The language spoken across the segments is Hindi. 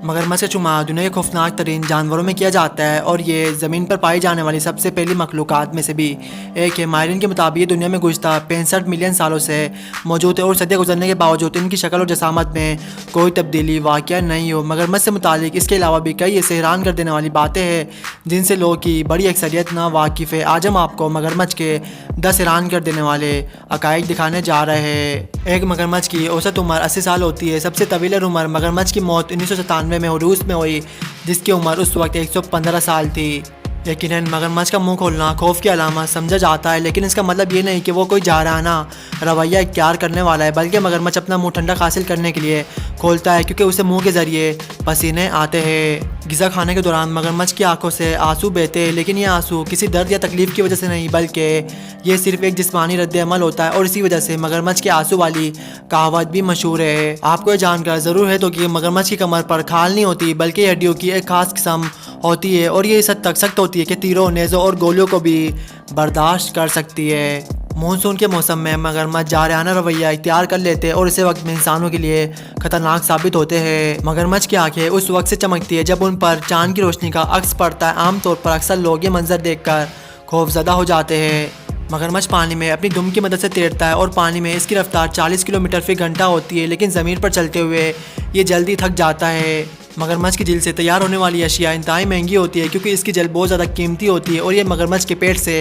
मगरमच्छ का शुमार दुनिया के खौफनाक तरीन जानवरों में किया जाता है और ये ज़मीन पर पाई जाने वाली सबसे पहली मखलूक़ात में से भी एक है। माहिरीन के मुताबिक ये दुनिया में गुज़श्ता 65 मिलियन सालों से मौजूद है और सदियाँ गुजरने के बावजूद इनकी शक्ल और जसामत में कोई तब्दीली वाक़या नहीं हो। मगरमच्छ से मुतालिक इसके अलावा भी कई ऐसे हैरान कर देने वाली बातें हैं जिनसे लोगों की बड़ी अक्सरियत ना वाकिफ़ है। आज हम आपको मगरमच्छ के 10 हैरान कर देने वाले हक़ाइक़ दिखाने जा रहे हैं। एक मगरमच्छ की औसत उम्र 80 साल होती है। सबसे तवील उम्र मगरमच्छ की मौत 1997 में रूस में हुई, जिसकी उम्र उस वक्त 115 साल थी। यकीनन मगरमच्छ का मुंह खोलना खौफ की अलामत समझा जाता है, लेकिन इसका मतलब ये नहीं कि वो कोई जाराना रवैया इख्तियार करने वाला है, बल्कि मगरमच्छ अपना मुंह ठंडक हासिल करने के लिए खोलता है क्योंकि उसे मुंह के ज़रिए पसीने आते हैं। ग़िज़ा खाने के दौरान मगरमच्छ की आंखों से आंसू बहते हैं, लेकिन ये आंसू किसी दर्द या तकलीफ़ की वजह से नहीं, बल्कि ये सिर्फ एक जिस्मानी रद्द-ए-अमल होता है और इसी वजह से मगरमच्छ के आंसू वाली कहावत भी मशहूर है। आपको ये जानकर ज़रूर है तो कि मगरमच्छ की कमर पर खाल नहीं होती, बल्कि हड्डियों की एक खास किस्म होती है और ये इस हद तक सख्त होती है कि तीरों, नेज़ों और गोलियों को भी बर्दाश्त कर सकती है। मानसून के मौसम में मगरमच्छ जारहाना रवैया इख्तियार कर लेते हैं और इसी वक्त में इंसानों के लिए खतरनाक साबित होते हैं। मगरमच्छ की आंखें उस वक्त से चमकती है जब उन पर चांद की रोशनी का अक्स पड़ता है। आमतौर पर अक्सर लोग ये मंजर देखकर खौफजदा हो जाते हैं। मगरमच्छ पानी में अपनी दुम की मदद से तैरता है और पानी में इसकी रफ्तार 40 किलोमीटर फी घंटा होती है, लेकिन ज़मीन पर चलते हुए ये जल्दी थक जाता है। मगरमच्छ की जिल्द से तैयार होने वाली अशिया इंतहाई महंगी होती है क्योंकि इसकी जिल्द बहुत ज़्यादा कीमती होती है और ये मगरमच्छ के पेट से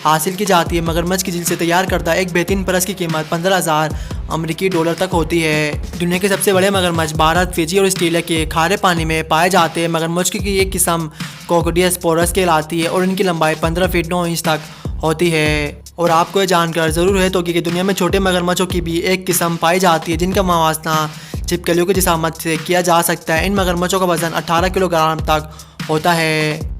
हासिल की जाती है। मगरमच्छ की जिल्द से तैयार करता एक बेहतरीन परस की कीमत 15,000 अमेरिकी डॉलर तक होती है। दुनिया के सबसे बड़े मगरमच्छ भारत, फिजी और ऑस्ट्रेलिया के खारे पानी में पाए जाते हैं। मगरमच्छ की एक किस्म क्रोकोडिलोस्पोरस कहलाती है और इनकी लंबाई 15 फीट 9 इंच तक होती है। और आपको ये जानकर ज़रूर है तो कि दुनिया में छोटे मगरमच्छों की भी एक किस्म पाई जाती है जिनका मुवाजना छिपकलियों की जिसामत से किया जा सकता है। इन मगरमच्छों का वज़न 18 किलोग्राम तक होता है।